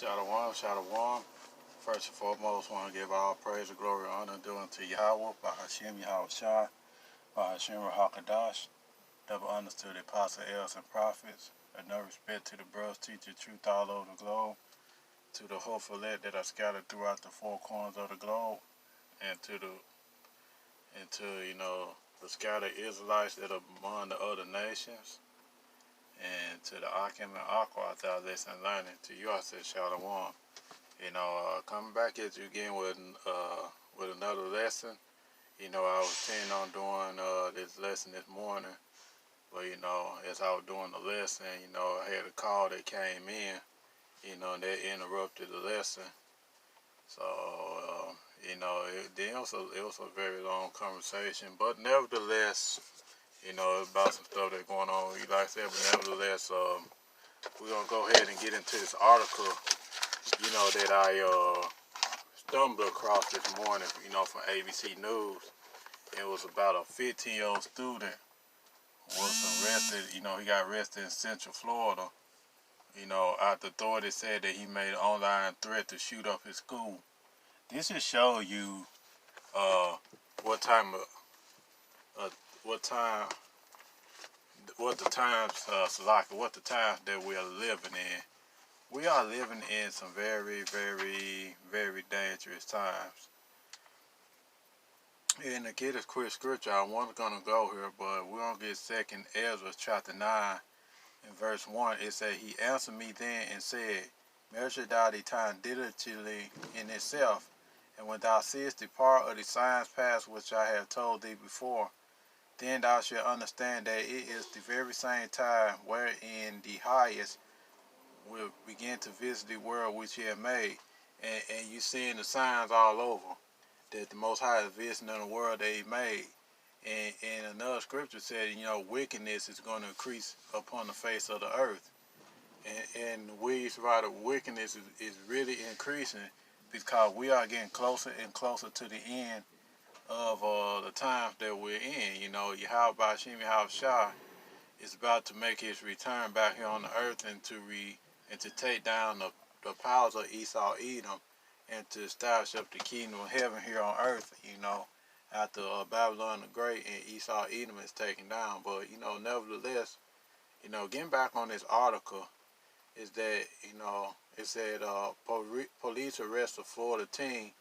Shalom, shalom. First and foremost, want to give all praise and glory and honor due unto Yahweh, by Hashem Yahweh Shai, by Hashem Rahakadash, double honors to the apostle, elders, and prophets, and no respect to the brothers teaching truth all over the globe, to the hopeful elect that are scattered throughout the four corners of the globe, and to the scattered Israelites that are among the other nations, and to the Akim and Aqua out there listening and learning. To you I say shalom. Coming back at you again with another lesson. I was planning on doing this lesson this morning, but as I was doing the lesson, I had a call that came in, and that interrupted the lesson. So, it was a very long conversation, but nevertheless, about some stuff that's going on. Like I said, but nevertheless, we're gonna go ahead and get into this article, that I stumbled across this morning, from ABC News. It was about a 15-year-old student was arrested. He got arrested in Central Florida. After authorities said that he made an online threat to shoot up his school. This just shows you what the times that we are living in. We are living in some very, very, very dangerous times. And to get a quick scripture, I wasn't going to go here, but we're going to get 2nd Ezra chapter 9 and verse 1. It says, "He answered me then and said, Measure thou the time diligently in itself, and when thou seest the part of the signs past which I have told thee before, then thou shalt understand that it is the very same time wherein the highest will begin to visit the world which he had made." And you seeing the signs all over that the Most High is visiting in the world that he made. And another scripture said, wickedness is going to increase upon the face of the earth. And we right of wickedness is really increasing because we are getting closer and closer to the end of the times that we're in. Yahweh Hashem Yahweh Shai is about to make his return back here on the earth and to take down the powers of Esau Edom and to establish up the kingdom of heaven here on earth, after Babylon the Great and Esau Edom is taken down. But, nevertheless, getting back on this article is that, it said police arrest a Florida teen,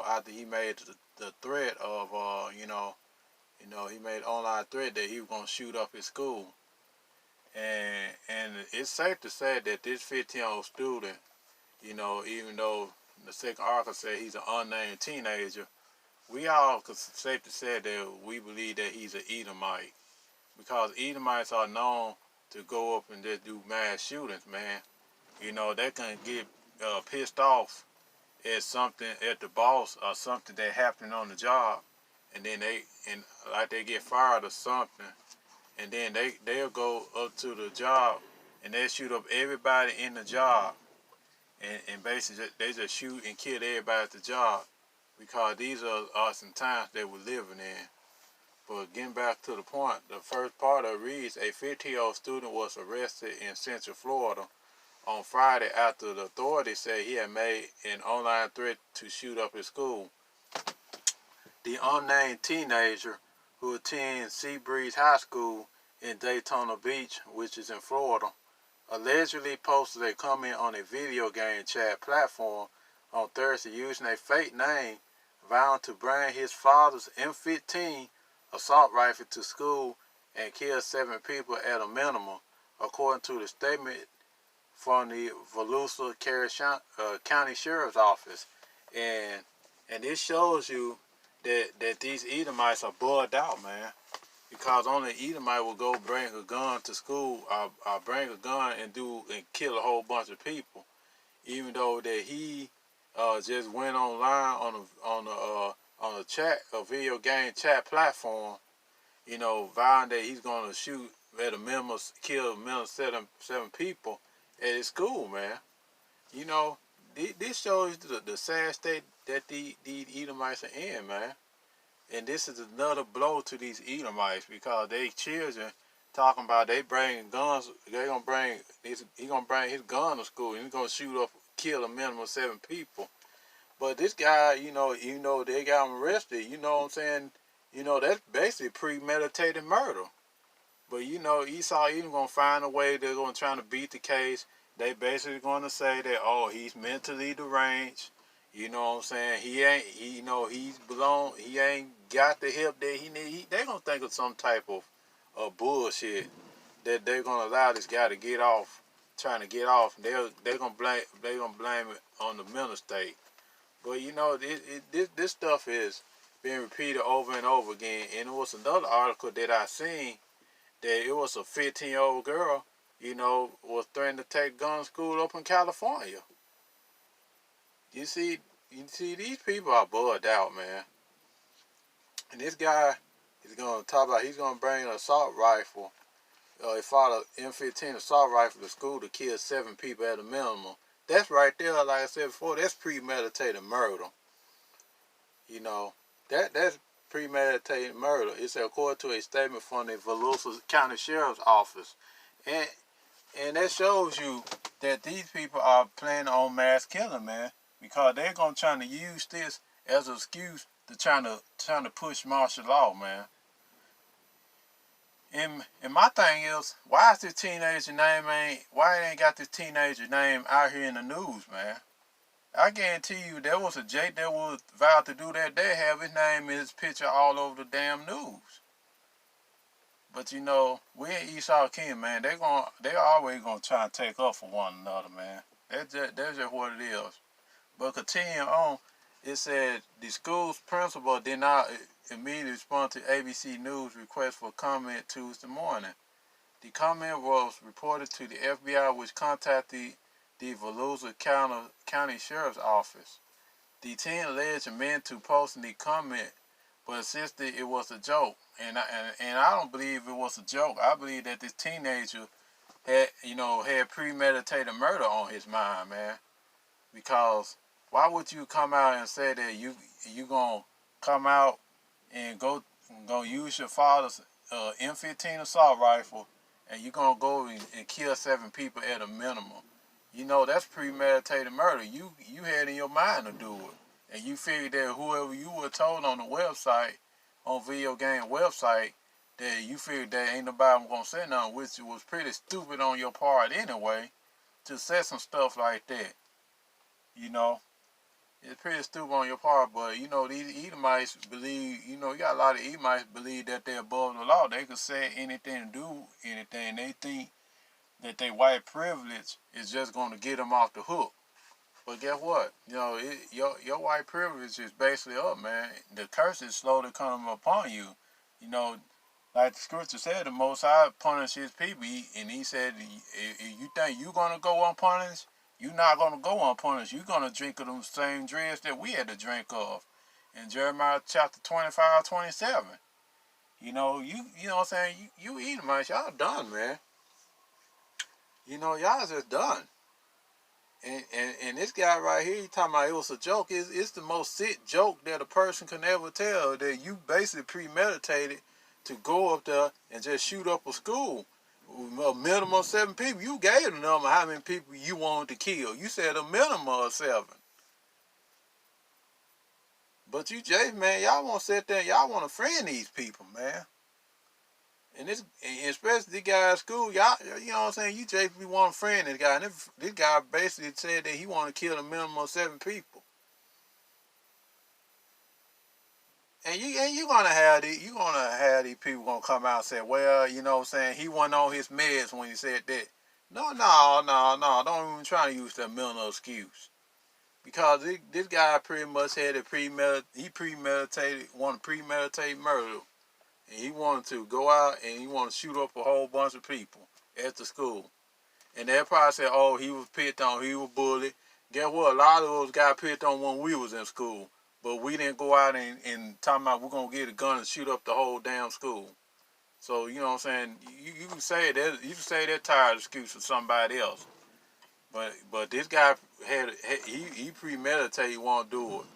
after he made the threat of, he made an online threat that he was going to shoot up his school. And it's safe to say that this 15-year-old student, even though the second article said he's an unnamed teenager, we all could safe to say that we believe that he's an Edomite, because Edomites are known to go up and just do mass shootings, man. They can get pissed off at something at the boss or something that happened on the job, and then they get fired or something, and then they'll go up to the job and they shoot up everybody in the job. And basically, they just shoot and kill everybody at the job, because these are some times that we're living in. But getting back to the point, the first part of it reads, a 15-year-old student was arrested in Central Florida on Friday after the authorities said he had made an online threat to shoot up his school. The unnamed teenager, who attends Seabreeze High School in Daytona Beach, which is in Florida, allegedly posted a comment on a video game chat platform on Thursday using a fake name, vowing to bring his father's M15 assault rifle to school and kill 7 people at a minimum, according to the statement from the Volusia County Sheriff's Office. And this shows you that these Edomites are bugged out, man. Because only Edomite will go bring a gun to school, or bring a gun and kill a whole bunch of people, even though that he just went online on a video game chat platform, vowing that he's gonna shoot at a minimum, kill a minimum 7 people at his school, man. This shows the sad state that these Edomites are in, man. And this is another blow to these Edomites, because they children talking about they bringing guns. He gonna bring his gun to school, and he's gonna shoot up kill a minimum of 7 people. But this guy, even though they got him arrested, you know what I'm saying? That's basically premeditated murder. But Esau even gonna find a way. They're gonna try to beat the case. They basically gonna say that, oh, he's mentally deranged. You know what I'm saying? He ain't got the help that he need. They gonna think of some type of bullshit that they're gonna allow this guy to get off, trying to get off. They're gonna blame it on the mental state. But this stuff is being repeated over and over again. And it was another article that I seen that it was a 15-year-old girl, was threatening to take gun school up in California. You see, these people are bugged out, man. And this guy is gonna talk about he's gonna bring an assault rifle. He fought an M15 assault rifle to school to kill 7 people at a minimum. That's right there, like I said before, that's premeditated murder. That's premeditated murder. It's according to a statement from the Volusia County Sheriff's Office. And that shows you that these people are planning on mass killing, man. Because they're gonna try to use this as an excuse to trying to push martial law, man. And my thing is, why is this teenager name why it ain't got this teenager name out here in the news, man? I guarantee you there was a Jake that was vowed to do that. They have his name and his picture all over the damn news. But we in Esau King, man, they always gonna try and take up for one another, man. That's just what it is. But continuing on, it said the school's principal did not immediately respond to ABC News' request for comment Tuesday morning. The comment was reported to the FBI, which contacted the Volusia County Sheriff's Office. The teen alleged meant to post the comment, but insisted it was a joke. And I don't believe it was a joke. I believe that this teenager had premeditated murder on his mind, man. Because why would you come out and say that you gonna come out and go use your father's M15 assault rifle and you gonna go and kill 7 people at a minimum? That's premeditated murder. You had in your mind to do it, and you figured that whoever you were told on the website, on video game website, that you figured that ain't nobody gonna say nothing, which was pretty stupid on your part anyway, to say some stuff like that. It's pretty stupid on your part, but these Edomites believe, you got a lot of Edomites believe that they're above the law. They can say anything and do anything. They think that their white privilege is just going to get them off the hook. But guess what? Your white privilege is basically up, man. The curse is slowly coming upon you. Like the scripture said, the Most High punished his people, and he said, if you think you're going to go unpunished, you're not going to go unpunished. You're going to drink of them same dregs that we had to drink of. In Jeremiah chapter 25-27. You know what I'm saying? You Edomites, y'all done, man. Y'all just done. And this guy right here, he talking about it was a joke. It's the most sick joke that a person can ever tell, that you basically premeditated to go up there and just shoot up a school. A minimum of 7 people. You gave the number how many people you wanted to kill. You said a minimum of 7. But you, Jay, man, y'all want to sit there and y'all want to friend these people, man. And especially this guy at school, y'all, you know what I'm saying? You JP want to friend this guy. And this guy basically said that he want to kill a minimum of 7 people. And you gonna have these people gonna come out and say, well, you know what I'm saying, he wasn't on his meds when he said that. No, don't even try to use that mental excuse. Because this guy pretty much had want to premeditate murder. And he wanted to go out and he wanted to shoot up a whole bunch of people at the school. And they probably said, oh, he was picked on, he was bullied. Guess what? A lot of those got picked on when we was in school. But we didn't go out and talk about we're going to get a gun and shoot up the whole damn school. So, you know what I'm saying? You can say that tired excuse for somebody else. But this guy he premeditated, he won't do it.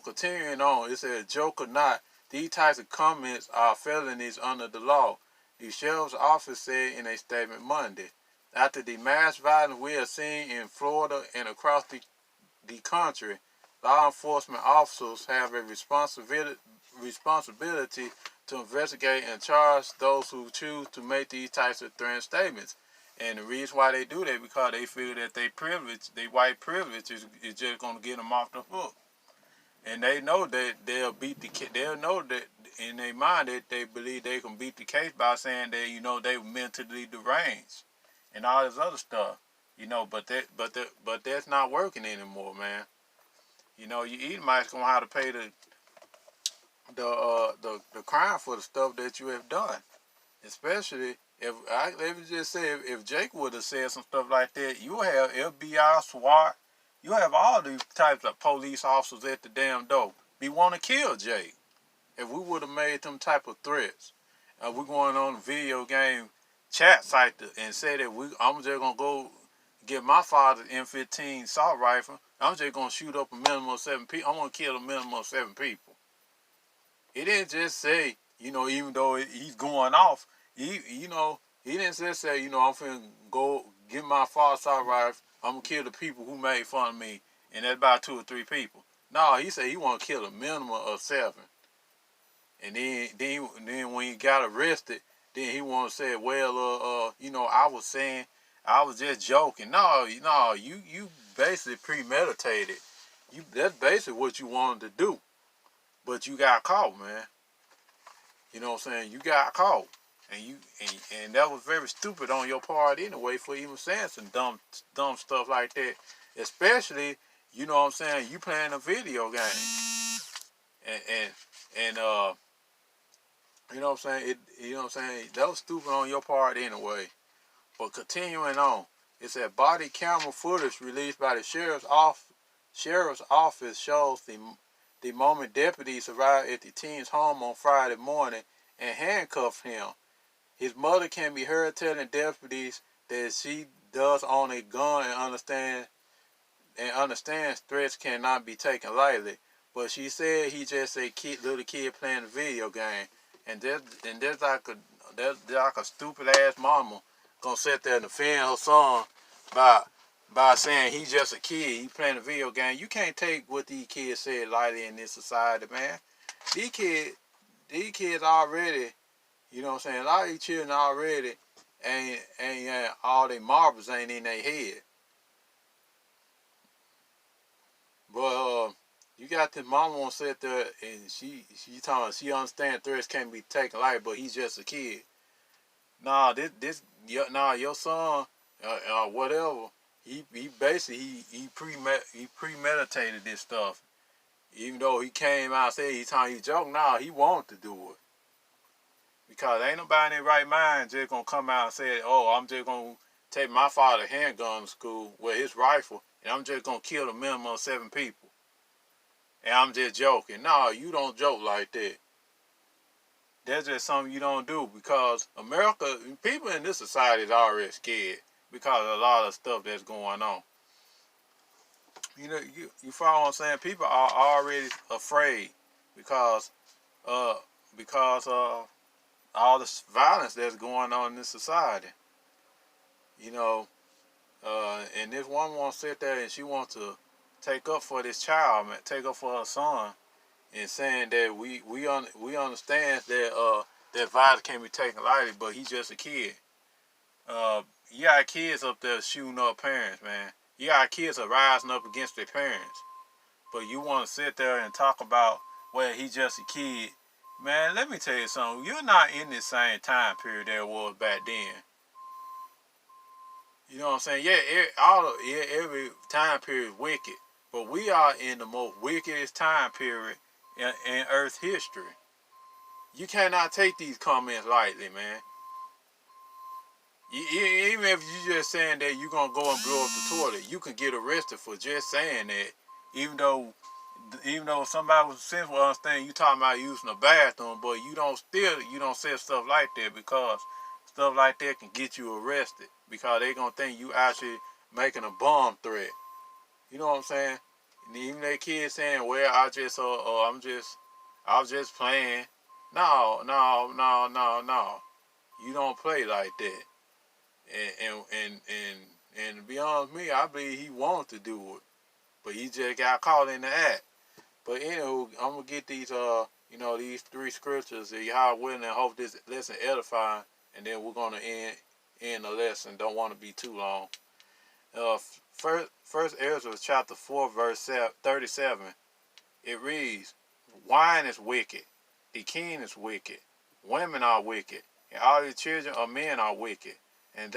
Continuing on, it says, joke or not, these types of comments are felonies under the law. The sheriff's office said in a statement Monday. After the mass violence we are seeing in Florida and across the country, law enforcement officers have a responsibility to investigate and charge those who choose to make these types of threatening statements. And the reason why they do that because they feel that their white privilege is just going to get them off the hook. And they know that they'll know that in their mind that they believe they can beat the case by saying that, you know, they were mentally deranged and all this other stuff. You know, but that's not working anymore, man. You know, you Edomites gonna have to pay the crime for the stuff that you have done. Especially let me just say, if Jake would have said some stuff like that, you have FBI, SWAT, you have all these types of police officers at the damn door. Be want to kill Jake if we would have made them type of threats. We're going on a video game chat site and say that I'm just gonna go get my father's M15 assault rifle. I'm just gonna shoot up a minimum of 7 people. I'm gonna kill a minimum of 7 people. He didn't just say, you know, even though he's going off, he didn't just say, you know, I'm finna go get my father's assault rifle. I'm gonna kill the people who made fun of me, and that's about 2 or 3 people. No, he said he want to kill a minimum of 7. And then when he got arrested, then he want to say, well, you know, I was just joking. No, you basically premeditated. That's basically what you wanted to do, but you got caught, man. You know what I'm saying? You got caught, and that was very stupid on your part anyway for even saying some dumb stuff like that. Especially, you know what I'm saying? You playing a video game, and you know what I'm saying? You know what I'm saying? That was stupid on your part anyway. But continuing on, it said body camera footage released by the sheriff's office shows the moment deputies arrived at the teen's home on Friday morning and handcuffed him. His mother can be heard telling deputies that she does own a gun and understands threats cannot be taken lightly. But she said he just a little kid playing a video game. And there's like a stupid ass mama gonna sit there and defend her son by saying he's just a kid, he playing a video game. You can't take what these kids said lightly in this society, man. These kids already, you know what I'm saying, a lot of these children already ain't all their marbles ain't in their head. But you got this mama want to sit there and she understands threats can't be taken light, but he's just a kid. Nah, your son whatever. He basically he premeditated this stuff. Even though he came out and said he joking, nah, he wanted to do it. Because ain't nobody in their right mind just gonna come out and say, oh, I'm just gonna take my father's handgun to school with his rifle and I'm just gonna kill a minimum of 7 people. And I'm just joking. No, you don't joke like that. That's just something you don't do because America, people in this society is already scared because of a lot of stuff that's going on. You know, you follow what I'm saying? People are already afraid because of all this violence that's going on in this society. You know, and this one wants to sit there and she wants to take up for this child, man, take up for her son, and saying that we understand that that violence can't be taken lightly, but he's just a kid. You got kids up there shooting up parents, man. You got kids are rising up against their parents, but you want to sit there and talk about, well, he's just a kid. Man, let me tell you something. You're not in this same time period there was back then. You know what I'm saying? Yeah, every time period is wicked. But we are in the most wickedest time period in Earth's history. You cannot take these comments lightly, man. Even if you just saying that you're going to go and blow up the toilet, you can get arrested for just saying that. Even though somebody was sensible understand you talking about using a bathroom, but you don't say stuff like that because stuff like that can get you arrested because they gonna think you actually making a bomb threat. You know what I'm saying? And even that kid saying, "Well, I was just playing." No. You don't play like that. And to be honest with me, I believe he wanted to do it, but he just got caught in the act. But anywho, I'm gonna get these these 3 scriptures that y'all willing, and hope this lesson edifying, and then we're gonna end the lesson. Don't want to be too long. First Ezra chapter 4 verse 37. It reads, "Wine is wicked, the king is wicked, women are wicked, and all the children of men are wicked, and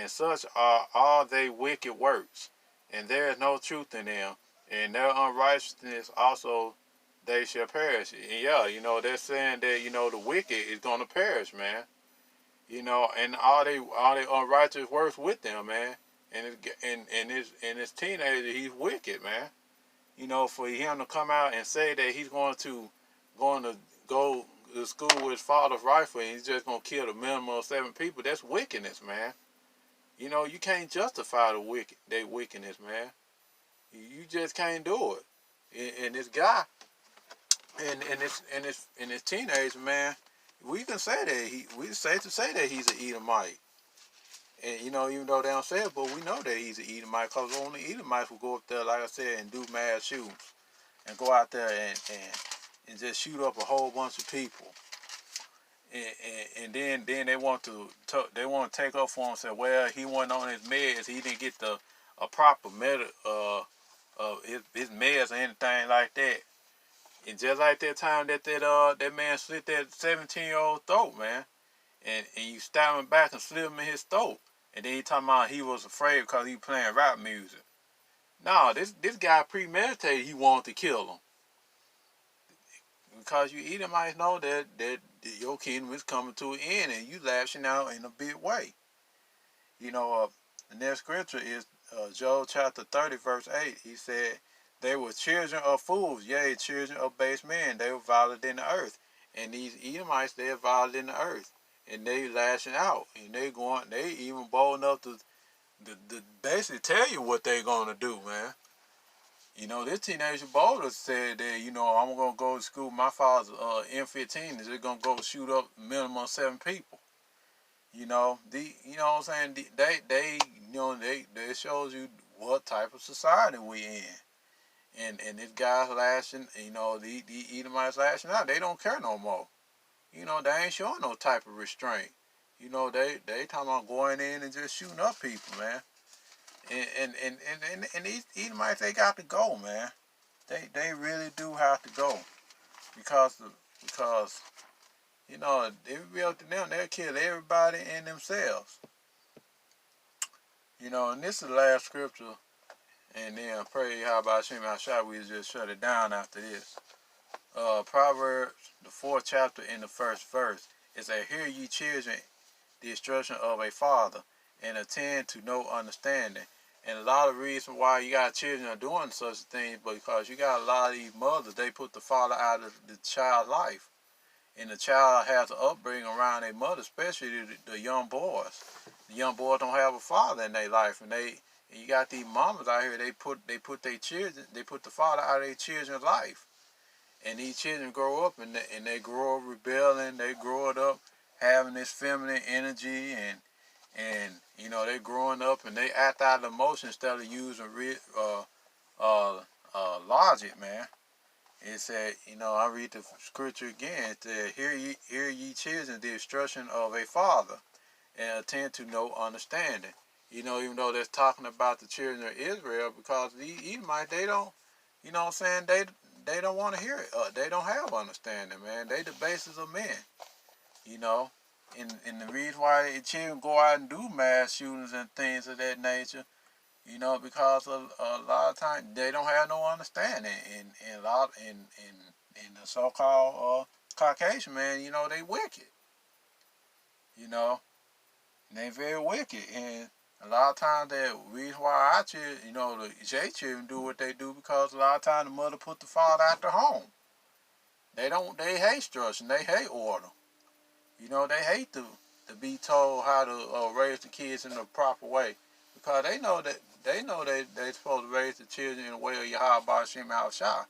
such are all they wicked works, and there is no truth in them, and their unrighteousness also they shall perish." And yeah, they're saying that the wicked is gonna perish, man. And all they unrighteous works with them, man. And his teenager, he's wicked, man. For him to come out and say that he's going to go to school with his father's rifle and he's just going to kill the minimum of 7 people, that's wickedness, man. You can't justify their wickedness, man. You just can't do it. And this guy, and this teenager, man, we can say that we safe to say that he's an Edomite. And even though they don't say it, but we know that he's an Edomite, because only Edomites will go up there, like I said, and do mass shootings, and go out there and just shoot up a whole bunch of people. And then they want to take up for him and say, well, he wasn't on his meds, he didn't get a proper his meds or anything like that. And just like that time that man slit that 17-year-old throat, man, and you stab him back and slit him in his throat. And then he talking about he was afraid because he playing rap music. No, this guy premeditated. He wanted to kill him, because you Edomites know that your kingdom is coming to an end, and you lashing out in a big way. The next scripture is Job chapter 30 verse 8. He said, "They were children of fools, yea, children of base men. They were violent in the earth." And these Edomites, they're violent in the earth. And they lashing out, and they even bold enough to basically tell you what they gonna do, man. This teenager bolder said that, I'm gonna go to school. My father's M15 is gonna go shoot up minimum 7 people. You know what I'm saying? They shows you what type of society we in. And this guy's lashing, the Edomites lashing out. They don't care no more. They ain't showing no type of restraint. They talking about going in and just shooting up people, man. And these Edomites, they got to go, man. They really do have to go, because if it be up to them, they'll kill everybody and themselves. And this is the last scripture, and then pray how about Shem Hashai, we just shut it down after this. Proverbs, the 4th chapter, in the 1st verse, it says, "Hear ye children the instruction of a father, and attend to no understanding." And a lot of reasons why you got children are doing such things, because you got a lot of these mothers, they put the father out of the child's life. And the child has an upbringing around their mother, especially the young boys. The young boys don't have a father in their life, and you got these mamas out here, they put their children, they put the father out of their children's life. And these children grow up, and they grow up rebelling, they grow up having this feminine energy, and they're growing up and they act out of emotion instead of using logic, man. It said, I read the scripture again. It said, hear ye children the instruction of a father, and attend to no understanding. Even though they're talking about the children of Israel, because the Edomites, they don't, what I'm saying, they don't want to hear it. They don't have understanding, man. They the basis of men, And the reason why children go out and do mass shootings and things of that nature, because of a lot of times they don't have no understanding, and the so-called Caucasian man, they wicked, and they very wicked, and a lot of times the reason why our children, the J children do what they do, because a lot of times the mother put the father out the home. They hate structure, they hate order. They hate to be told how to raise the kids in the proper way, because they know they're supposed to raise the children in the way of Yahweh Ba'ashem Al-Shah.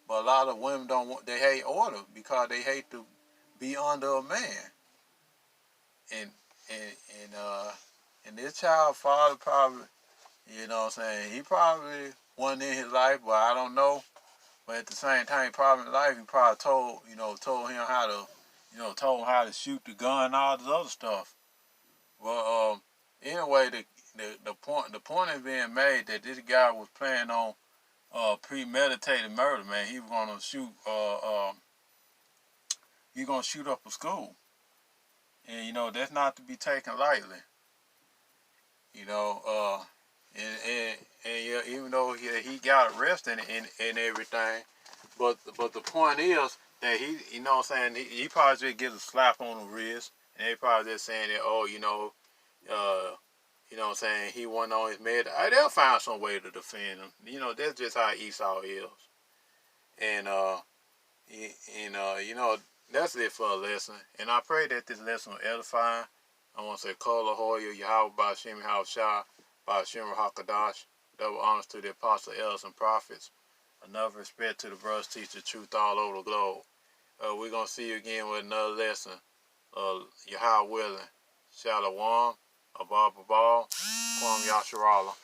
But a lot of women they hate order, because they hate to be under a man. And and this child father probably, you know what I'm saying, he probably wasn't in his life, but I don't know. But at the same time, he probably in life, he probably told him how to, told him how to shoot the gun and all this other stuff. Well, anyway, the point is being made that this guy was planning on premeditated murder. Man, he was gonna shoot up a school, and that's not to be taken lightly. You know, and yeah, even though he got arrested and everything, but the point is that he, what I'm saying, he probably just gets a slap on the wrist, and they probably just saying that, oh, what I'm saying, he wasn't on his med. They'll find some way to defend him. That's just how Esau is. And that's it for a lesson. And I pray that this lesson will edify. I want to say, Kola Hoya, Yahweh Bashim Shah, Bashim Hakadash, double honors to the apostle, elders, and prophets. Enough respect to the brothers teach the truth all over the globe. We're going to see you again with another lesson. Yahweh willing. Shalom, Abba Babal, Kwam Yasharala.